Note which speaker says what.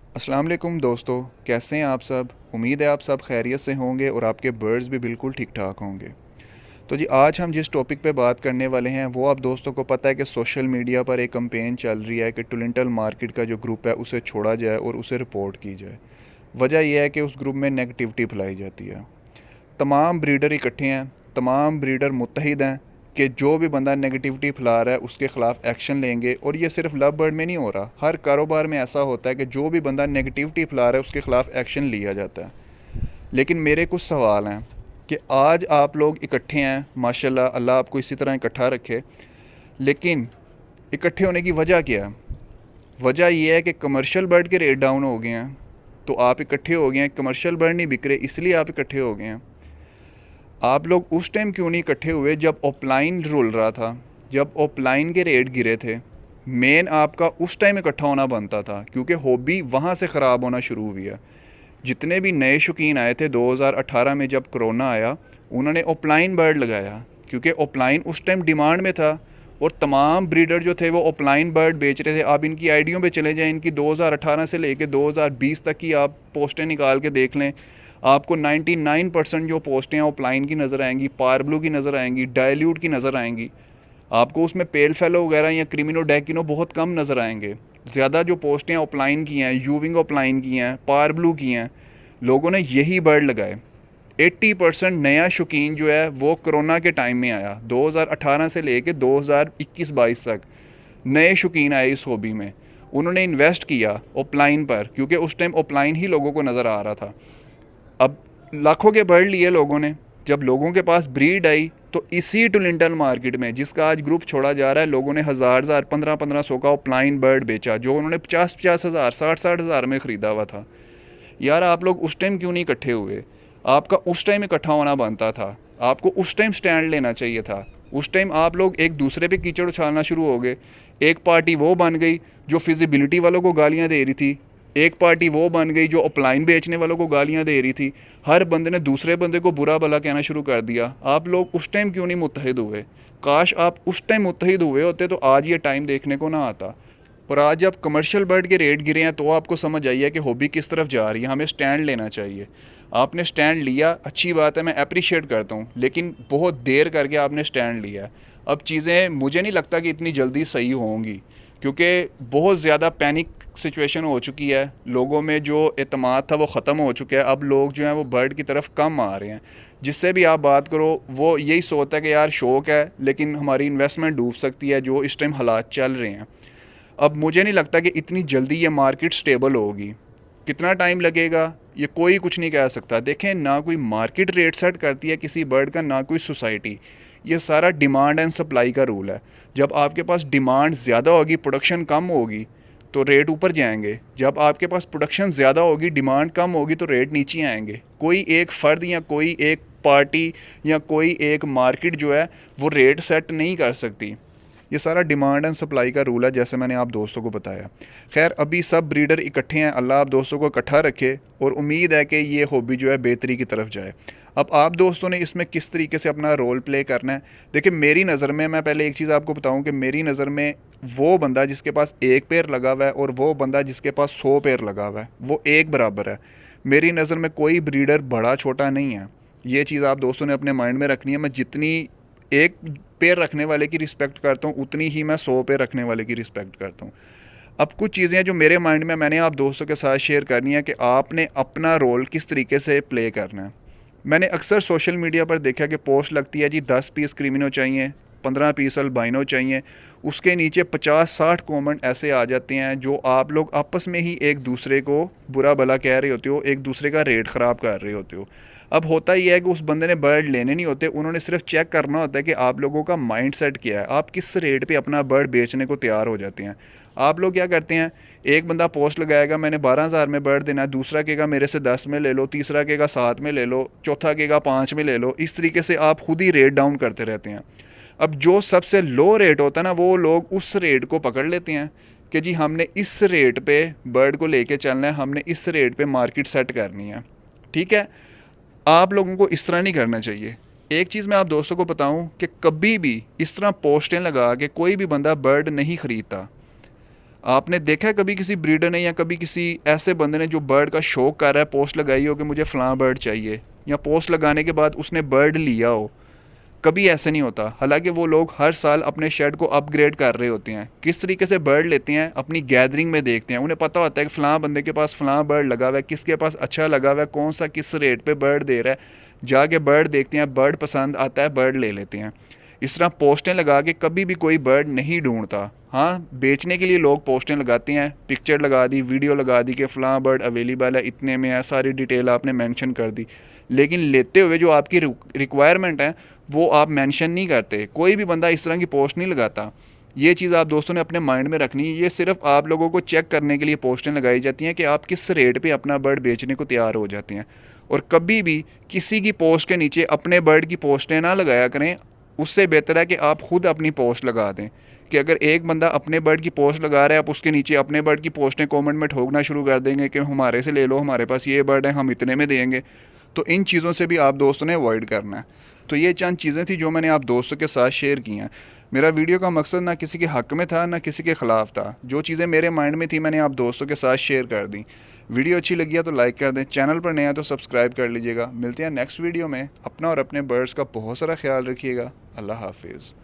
Speaker 1: अस्सलाम वालेकुम दोस्तों, कैसे हैं आप सब। उम्मीद है आप सब खैरियत से होंगे और आपके बर्ड्स भी बिल्कुल ठीक ठाक होंगे। तो जी आज हम जिस टॉपिक पे बात करने वाले हैं वो आप दोस्तों को पता है कि सोशल मीडिया पर एक कैंपेन चल रही है कि टुलिंटल मार्केट का जो ग्रुप है उसे छोड़ा जाए और उसे रिपोर्ट की जाए। वजह यह है कि उस ग्रुप में नेगेटिविटी फैलाई जाती है। तमाम ब्रीडर इकट्ठे हैं, तमाम ब्रीडर मुत्तहिद हैं कि जो भी बंदा नेगेटिविटी फैला रहा है उसके ख़िलाफ़ एक्शन लेंगे। और ये सिर्फ लव बर्ड में नहीं हो रहा, हर कारोबार में ऐसा होता है कि जो भी बंदा नेगेटिविटी फैला रहा है उसके ख़िलाफ़ एक्शन लिया जाता है। लेकिन मेरे कुछ सवाल हैं कि आज आप लोग इकट्ठे हैं, माशाल्लाह, अल्लाह आपको इसी तरह इकट्ठा रखे। लेकिन इकट्ठे होने की वजह क्या है? वजह यह है कि कमर्शियल बर्ड के रेट डाउन हो गए हैं तो आप इकट्ठे हो गए हैं। कमर्शियल बर्ड नहीं बिक रहे इसलिए आप इकट्ठे हो गए हैं। आप लोग उस टाइम क्यों नहीं इकट्ठे हुए जब ऑफलाइन रुल रहा था, जब ऑफलाइन के रेट गिरे थे? मेन आपका उस टाइम इकट्ठा होना बनता था क्योंकि हॉबी वहाँ से ख़राब होना शुरू हुई है। जितने भी नए शौकीन आए थे 2018 में जब कोरोना आया, उन्होंने ऑफलाइन बर्ड लगाया क्योंकि ऑफलाइन उस टाइम डिमांड में था और तमाम ब्रीडर जो थे वो ऑफलाइन बर्ड बेच रहे थे। आप इनकी आईडियों पे चले जाएं, इनकी 2018 से लेके 2020 तक की आप पोस्टें निकाल के देख लें, आपको 99% जो पोस्टें हैं ऑफलाइन की नज़र आएंगी, पार ब्लू की नज़र आएंगी, डायल्यूट की नज़र आएंगी। आपको उसमें पेल फेलो वगैरह या क्रिमिनो डेकिनो बहुत कम नज़र आएंगे। ज़्यादा जो पोस्टें ऑफलाइन की हैं, यूविंग ऑफलाइन की हैं, पार ब्लू की हैं, लोगों ने यही बर्ड लगाए। 80% नया शौकीन जो है वो कोरोना के टाइम में आया। 2018 से लेके 2021-22 तक नए शौकीन आए इस हॉबी में। उन्होंने इन्वेस्ट किया ऑफलाइन पर क्योंकि उस टाइम ऑफलाइन ही लोगों को नज़र आ रहा था। अब लाखों के बर्ड लिए लोगों ने, जब लोगों के पास ब्रीड आई तो इसी टुलिंटल मार्केट में जिसका आज ग्रुप छोड़ा जा रहा है, लोगों ने हज़ार 1500 का ऑफलाइन बर्ड बेचा जो उन्होंने 50 हज़ार 60 हज़ार में ख़रीदा हुआ था। यार आप लोग उस टाइम क्यों नहीं इकट्ठे हुए? आपका उस टाइम इकट्ठा होना बनता था, आपको उस टाइम स्टैंड लेना चाहिए था। उस टाइम आप लोग एक दूसरे पे कीचड़ उछालना शुरू हो गए। एक पार्टी वो बन गई जो फिजिबिलिटी वालों को गालियां दे रही थी, एक पार्टी वो बन गई जो ऑफलाइन बेचने वालों को गालियां दे रही थी। हर बंदे ने दूसरे बंदे को बुरा भला कहना शुरू कर दिया। आप लोग उस टाइम क्यों नहीं मुत्तहिद हुए? काश आप उस टाइम मुत्तहिद हुए होते तो आज ये टाइम देखने को ना आता। और आज जब कमर्शियल बर्ड के रेट गिरे हैं तो आपको समझ आई है कि हॉबी किस तरफ जा रही है। हमें स्टैंड लेना चाहिए। आपने स्टैंड लिया, अच्छी बात है, मैं अप्रिशिएट करता हूँ, लेकिन बहुत देर करके आपने स्टैंड लिया। अब चीज़ें मुझे नहीं लगता कि इतनी जल्दी सही होंगी क्योंकि बहुत ज़्यादा पैनिक सिचुएशन हो चुकी है। लोगों में जो एतमाद था वो ख़त्म हो चुका है। अब लोग जो हैं वो बर्ड की तरफ कम आ रहे हैं। जिससे भी आप बात करो वो यही सोचता है कि यार शौक़ है लेकिन हमारी इन्वेस्टमेंट डूब सकती है, जो इस टाइम हालात चल रहे हैं। अब मुझे नहीं लगता कि इतनी जल्दी ये मार्केट स्टेबल होगी। कितना टाइम लगेगा ये कोई कुछ नहीं कह सकता। देखें, ना कोई मार्केट रेट सेट करती है किसी बर्ड का, ना कोई सोसाइटी। ये सारा डिमांड एंड सप्लाई का रूल है। जब आपके पास डिमांड ज़्यादा होगी, प्रोडक्शन कम होगी तो रेट ऊपर जाएंगे। जब आपके पास प्रोडक्शन ज़्यादा होगी, डिमांड कम होगी तो रेट नीचे आएंगे। कोई एक फ़र्द या कोई एक पार्टी या कोई एक मार्केट जो है वो रेट सेट नहीं कर सकती। ये सारा डिमांड एंड सप्लाई का रूल है, जैसे मैंने आप दोस्तों को बताया। खैर, अभी सब ब्रीडर इकट्ठे हैं, अल्लाह आप दोस्तों को इकट्ठा रखे और उम्मीद है कि ये हॉबी जो है बेहतरी की तरफ जाए। अब आप दोस्तों ने इसमें किस तरीके से अपना रोल प्ले करना है? देखिए, मेरी नज़र में, मैं पहले एक चीज़ आपको बताऊं कि मेरी नज़र में वो बंदा जिसके पास एक पेड़ लगा हुआ है और वो बंदा जिसके पास 100 पेड़ लगा हुआ है वो एक बराबर है। मेरी नज़र में कोई ब्रीडर बड़ा छोटा नहीं है। ये चीज़ आप दोस्तों ने अपने माइंड में रखनी है। मैं जितनी एक पेड़ रखने वाले की रिस्पेक्ट करता हूँ उतनी ही मैं 100 पेड़ रखने वाले की रिस्पेक्ट करता हूँ। अब कुछ चीज़ें जो मेरे माइंड में मैंने आप दोस्तों के साथ शेयर करनी है कि आपने अपना रोल किस तरीके से प्ले करना है। मैंने अक्सर सोशल मीडिया पर देखा कि पोस्ट लगती है जी 10 पीस क्रिमिनो चाहिए, 15 पीस अल्बाइनो चाहिए। उसके नीचे 50-60 कमेंट ऐसे आ जाते हैं जो आप लोग आपस में ही एक दूसरे को बुरा भला कह रहे होते हो, एक दूसरे का रेट ख़राब कर रहे होते हो। अब होता ही है कि उस बंदे ने बर्ड लेने नहीं होते, उन्होंने सिर्फ चेक करना होता है कि आप लोगों का माइंड सेट क्या है, आप किस रेट पे अपना बर्ड बेचने को तैयार हो जाते हैं। आप लोग क्या करते हैं, एक बंदा पोस्ट लगाएगा मैंने 12,000 में बर्ड देना है, दूसरा कहेगा मेरे से 10 में ले लो, तीसरा कहेगा 7 में ले लो, चौथा कहेगा 5 में ले लो। इस तरीके से आप खुद ही रेट डाउन करते रहते हैं। अब जो सबसे लो रेट होता है ना, वो लोग उस रेट को पकड़ लेते हैं कि जी हमने इस रेट पे बर्ड को लेके चलना है, हमने इस रेट पे मार्केट सेट करनी है। ठीक है, आप लोगों को इस तरह नहीं करना चाहिए। एक चीज़ मैं आप दोस्तों को बताऊं कि कभी भी इस तरह पोस्टें लगा के कोई भी बंदा बर्ड नहीं ख़रीदता। आपने देखा है कभी किसी ब्रीडर ने या कभी किसी ऐसे बंदे ने जो बर्ड का शौक कर रहा है, पोस्ट लगाई हो कि मुझे फ़लाँ बर्ड चाहिए, या पोस्ट लगाने के बाद उसने बर्ड लिया हो? कभी ऐसे नहीं होता। हालांकि वो लोग हर साल अपने शेड को अपग्रेड कर रहे होते हैं। किस तरीके से बर्ड लेते हैं, अपनी गैदरिंग में देखते हैं। उन्हें पता होता है कि फ़लाँ बंदे के पास फ़लाँ बर्ड लगा हुआ है, किसके पास अच्छा लगा हुआ है, कौन सा किस रेट पे बर्ड दे रहा है। जाके बर्ड देखते हैं, बर्ड पसंद आता है, बर्ड ले लेते हैं। इस तरह पोस्टें लगा के कभी भी कोई बर्ड नहीं ढूंढता। हाँ, बेचने के लिए लोग पोस्टें लगाते हैं, पिक्चर लगा दी, वीडियो लगा दी कि फ़लाँ बर्ड अवेलेबल है, इतने में है, सारी डिटेल आपने मेंशन कर दी। लेकिन लेते हुए जो आपकी रिक्वायरमेंट है वो आप मेंशन नहीं करते। कोई भी बंदा इस तरह की पोस्ट नहीं लगाता। ये चीज़ आप दोस्तों ने अपने माइंड में रखनी है। ये सिर्फ आप लोगों को चेक करने के लिए पोस्टें लगाई जाती हैं कि आप किस रेट पे अपना बर्ड बेचने को तैयार हो जाते हैं। और कभी भी किसी की पोस्ट के नीचे अपने बर्ड की पोस्टें ना लगाया करें। उससे बेहतर है कि आप खुद अपनी पोस्ट लगा दें। कि अगर एक बंदा अपने बर्ड की पोस्ट लगा रहा है, आप उसके नीचे अपने बर्ड की पोस्टें कमेंट में ठोकना शुरू कर देंगे कि हमारे से ले लो, हमारे पास ये बर्ड है, हम इतने में देंगे। तो इन चीज़ों से भी आप दोस्तों ने अवॉइड करना है। तो ये चंद चीज़ें थी जो मैंने आप दोस्तों के साथ शेयर की हैं। मेरा वीडियो का मकसद ना किसी के हक़ में था, ना किसी के ख़िलाफ़ था। जो चीज़ें मेरे माइंड में थी मैंने आप दोस्तों के साथ शेयर कर दी। वीडियो अच्छी लगी है तो लाइक कर दें, चैनल पर नया तो सब्सक्राइब कर लीजिएगा। मिलते हैं नेक्स्ट वीडियो में। अपना और अपने बर्ड्स का बहुत सारा ख्याल रखिएगा। अल्लाह हाफिज़।